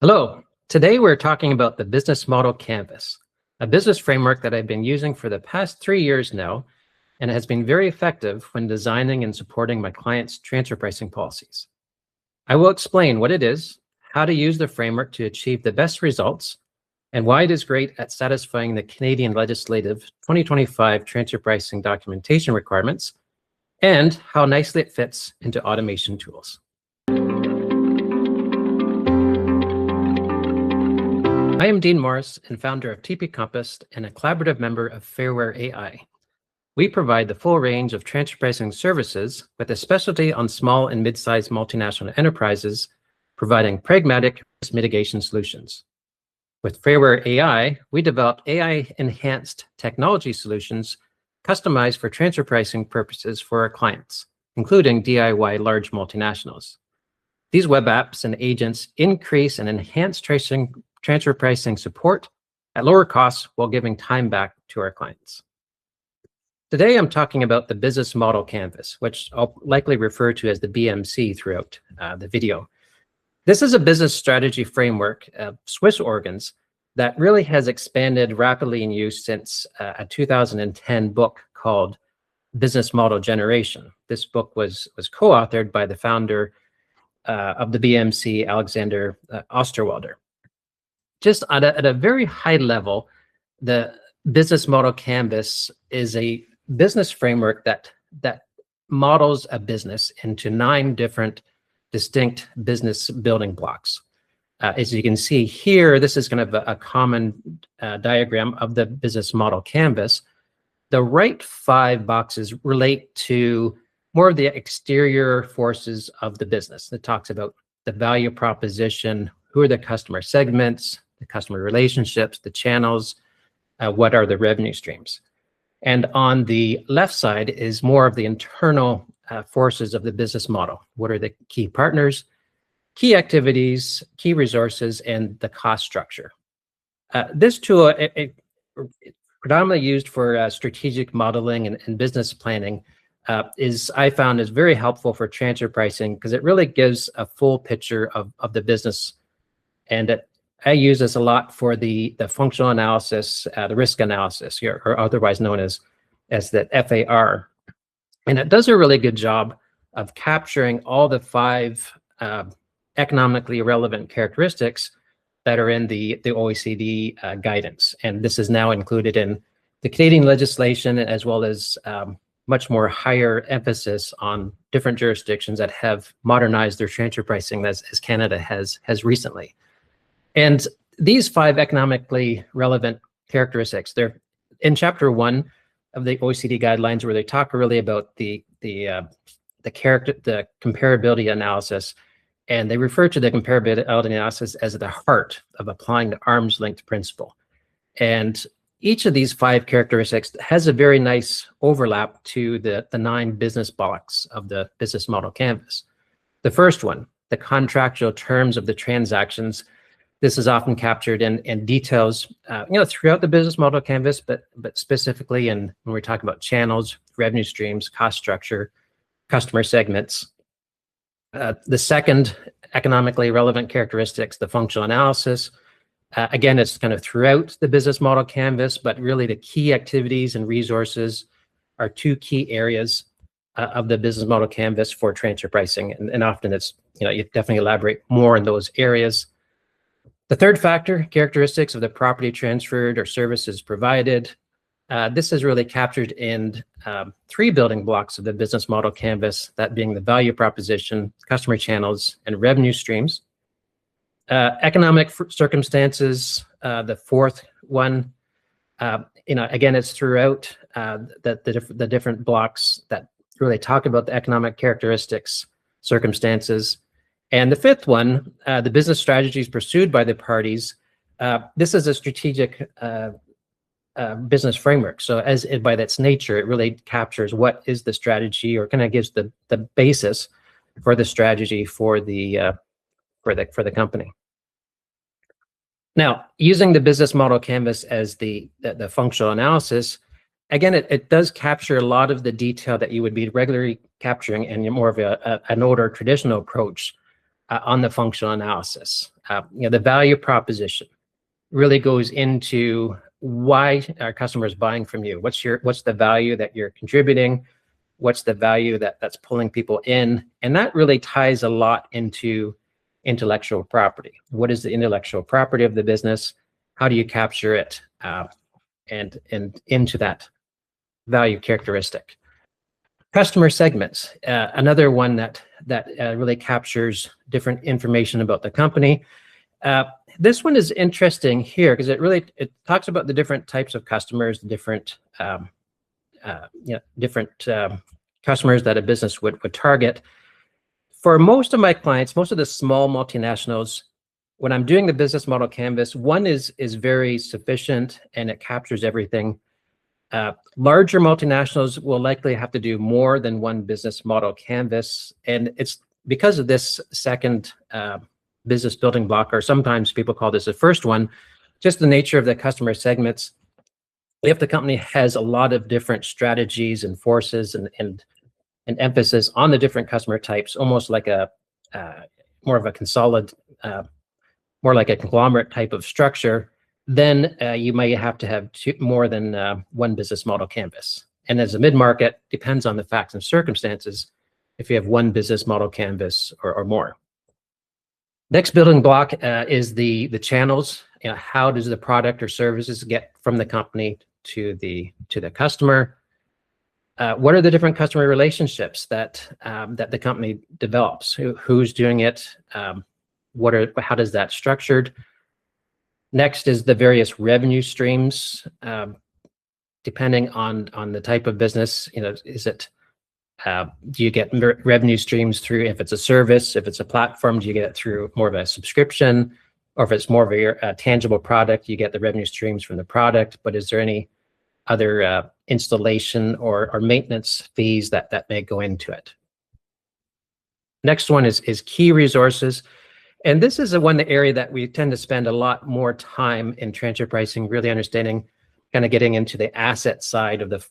Hello. Today we're talking about the business model canvas, a business framework that I've been using for the past 3 years now, and it has been very effective when designing and supporting my clients' transfer pricing policies. I will explain what it is, how to use the framework to achieve the best results, and why it is great at satisfying the Canadian legislative 2025 transfer pricing documentation requirements, and how nicely it fits into automation tools. I am Dean Morris and founder of TP Compass and a collaborative member of Fairware AI. We provide the full range of transfer pricing services with a specialty on small and mid-sized multinational enterprises, providing pragmatic risk mitigation solutions. With Fairware AI, we developed AI-enhanced technology solutions customized for transfer pricing purposes for our clients, including DIY large multinationals. These web apps and agents increase and enhance transfer pricing support at lower costs while giving time back to our clients. Today, I'm talking about the business model canvas, which I'll likely refer to as the BMC throughout the video. This is a business strategy framework of Swiss organs that really has expanded rapidly in use since a 2010 book called Business Model Generation. This book was co-authored by the founder of the BMC, Alexander Osterwalder. Just at a very high level, the business model canvas is a business framework that models a business into 9 different distinct business building blocks. As you can see here, this is kind of a common diagram of the business model canvas. The right 5 boxes relate to more of the exterior forces of the business. It talks about the value proposition, who are the customer segments, the customer relationships, the channels, what are the revenue streams. And on the left side is more of the internal forces of the business model. What are the key partners, key activities, key resources, and the cost structure. This tool it predominantly used for strategic modeling and business planning I found is very helpful for transfer pricing because it really gives a full picture of the business. And I use this a lot for the functional analysis, the risk analysis, or otherwise known as the FAR. And it does a really good job of capturing all the 5 economically relevant characteristics that are in the OECD guidance. And this is now included in the Canadian legislation, as well as much more higher emphasis on different jurisdictions that have modernized their transfer pricing as Canada has recently. And these 5 economically relevant characteristics, they're in chapter 1 of the OECD guidelines, where they talk really about the comparability analysis, and they refer to the comparability analysis as the heart of applying the arm's length principle. And each of these 5 characteristics has a very nice overlap to the 9 business blocks of the business model canvas. The first one, the contractual terms of the transactions. This is often captured in details, throughout the business model canvas, but specifically when we're talking about channels, revenue streams, cost structure, customer segments. The second economically relevant characteristics, the functional analysis. Again, it's kind of throughout the business model canvas, but really the key activities and resources are 2 key areas of the business model canvas for transfer pricing. And often it's, you definitely elaborate more in those areas. The third factor, characteristics of the property transferred or services provided. This is really captured in 3 building blocks of the business model canvas, that being the value proposition, customer channels, and revenue streams. Economic circumstances, the 4th one, again, it's throughout the different blocks that really talk about the economic characteristics, circumstances. And the 5th one, the business strategies pursued by the parties. This is a strategic business framework. So by its nature, it really captures what is the strategy, or kind of gives the basis for the strategy for the company. Now, using the business model canvas as the functional analysis, again, it does capture a lot of the detail that you would be regularly capturing in more of an older traditional approach. on the functional analysis. The value proposition really goes into why our customer is buying from you. What's the value that you're contributing? What's the value that's pulling people in? And that really ties a lot into intellectual property. What is the intellectual property of the business? How do you capture it and into that value characteristic? Customer segments, another one that really captures different information about the company. This one is interesting here because it talks about the different types of customers, the different customers that a business would target. For most of my clients, most of the small multinationals, when I'm doing the business model canvas, one is very sufficient and it captures everything. Larger multinationals will likely have to do more than one business model canvas. And it's because of this second business building block, or sometimes people call this the first one, just the nature of the customer segments. If the company has a lot of different strategies and forces and emphasis on the different customer types, almost like a more of a more like a conglomerate type of structure, then you may have to have more than one business model canvas. And as a mid-market, depends on the facts and circumstances if you have one business model canvas or more. Next building block is the channels. How does the product or services get from the company to the customer? What are the different customer relationships that the company develops? Who's doing it? How does that structured? Next is the various revenue streams, depending on the type of business. Is it do you get revenue streams through, if it's a service, if it's a platform, do you get it through more of a subscription? Or if it's more of a tangible product, you get the revenue streams from the product. But is there any other installation or maintenance fees that may go into it? Next one is key resources. And this is one area that we tend to spend a lot more time in transfer pricing, really understanding, kind of getting into the asset side of the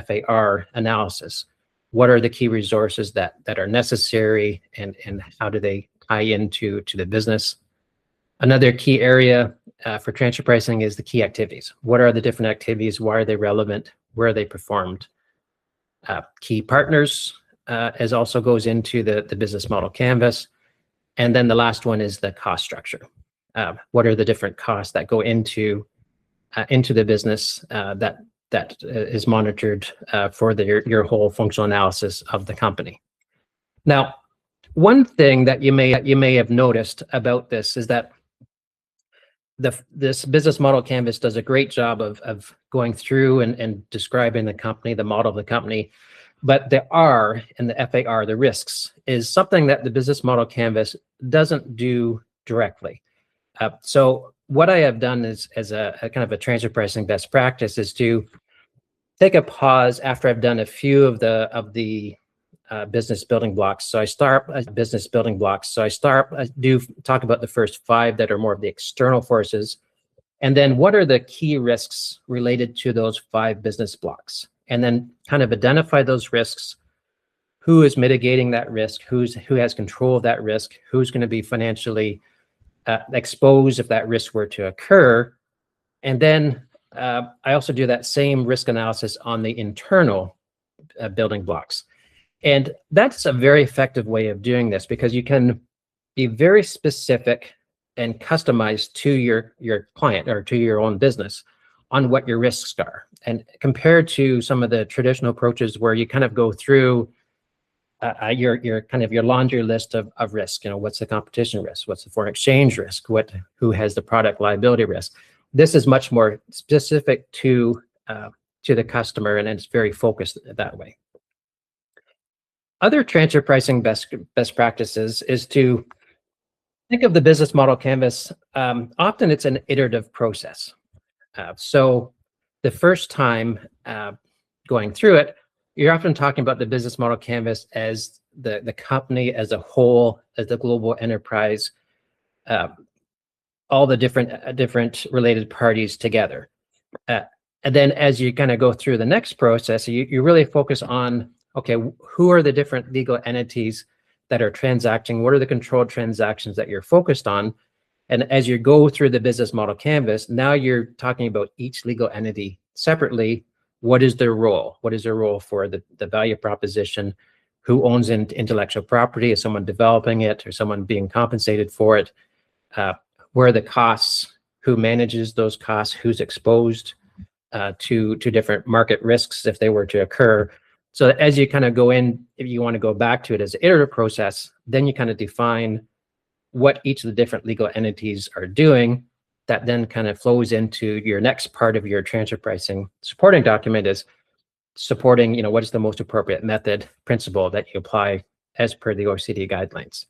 FAR analysis. What are the key resources that are necessary, and how do they tie into the business? Another key area for transfer pricing is the key activities. What are the different activities? Why are they relevant? Where are they performed? Key partners as also goes into the business model canvas. And then the last one is the cost structure. What are the different costs that go into the business that is monitored for your whole functional analysis of the company? Now, one thing that you may have noticed about this is that this business model canvas does a great job of going through and describing the company, the model of the company. But the R in the FAR, the risks, is something that the business model canvas doesn't do directly. So what I have done is, as a kind of a transfer pricing best practice, is to take a pause after I've done a few of the business building blocks. So I do talk about the first 5 that are more of the external forces. And then what are the key risks related to those 5 business blocks? And then kind of identify those risks. Who is mitigating that risk? Who has control of that risk? Who's going to be financially exposed if that risk were to occur? And then I also do that same risk analysis on the internal building blocks. And that's a very effective way of doing this, because you can be very specific and customized to your client or to your own business on what your risks are. And compared to some of the traditional approaches where you kind of go through your laundry list of risk. What's the competition risk? What's the foreign exchange risk? Who has the product liability risk? This is much more specific to the customer, and it's very focused that way. Other transfer pricing best practices is to think of the business model canvas. Often it's an iterative process. So the first time going through it, you're often talking about the business model canvas as the company as a whole, as the global enterprise, all the different related parties together. And then as you kind of go through the next process, you really focus on, okay, who are the different legal entities that are transacting? What are the controlled transactions that you're focused on? And as you go through the business model canvas, now you're talking about each legal entity separately. What is their role? What is their role for the value proposition? Who owns intellectual property? Is someone developing it or someone being compensated for it? Where are the costs? Who manages those costs? Who's exposed to different market risks if they were to occur? So as you kind of go in, if you want to go back to it as an iterative process, then you kind of define what each of the different legal entities are doing. That then kind of flows into your next part of your transfer pricing supporting document is supporting, what is the most appropriate method principle that you apply as per the OECD guidelines.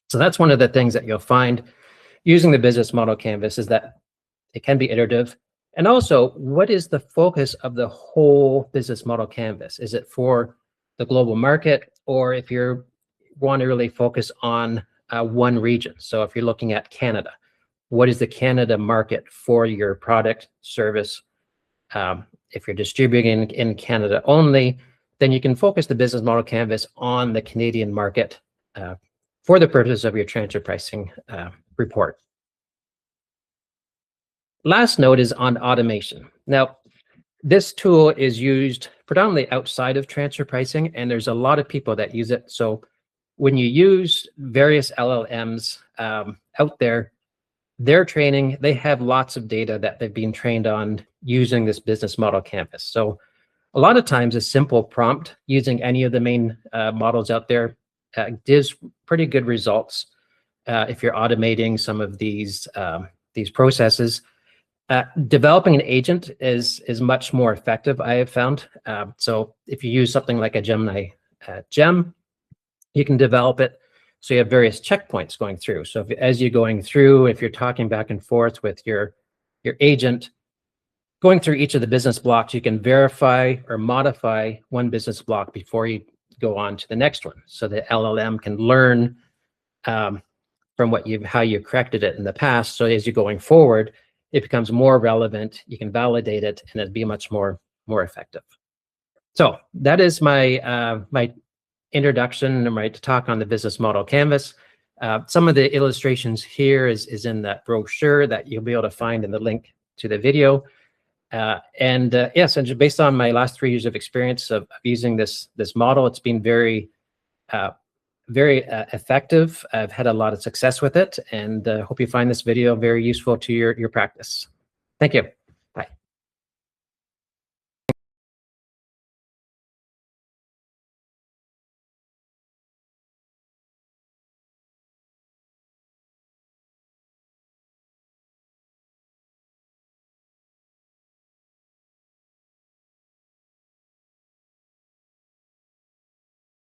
So that's one of the things that you'll find using the business model canvas is that it can be iterative. And also, what is the focus of the whole business model canvas? Is it for the global market, or if you want to really focus on one region? So if you're looking at Canada, what is the Canada market for your product, service? If you're distributing in Canada only, then you can focus the business model canvas on the Canadian market for the purpose of your transfer pricing report. Last note is on automation. Now, this tool is used predominantly outside of transfer pricing, and there's a lot of people that use it. So when you use various LLMs out there, their training, they have lots of data that they've been trained on using this business model canvas. So a lot of times a simple prompt using any of the main models out there gives pretty good results if you're automating some of these processes. Developing an agent is much more effective, I have found. So if you use something like a Gemini gem, you can develop it so you have various checkpoints going through. So as you're going through, if you're talking back and forth with your agent, going through each of the business blocks, you can verify or modify one business block before you go on to the next one. So the LLM can learn from how you corrected it in the past. So as you're going forward, it becomes more relevant. You can validate it, and it'd be much more effective. So that is my my introduction and my talk on the business model canvas. Some of the illustrations here is in that brochure that you'll be able to find in the link to the video. Yes, and just based on my last 3 years of experience of using this model, it's been very effective. I've had a lot of success with it, and hope you find this video very useful to your practice. Thank you.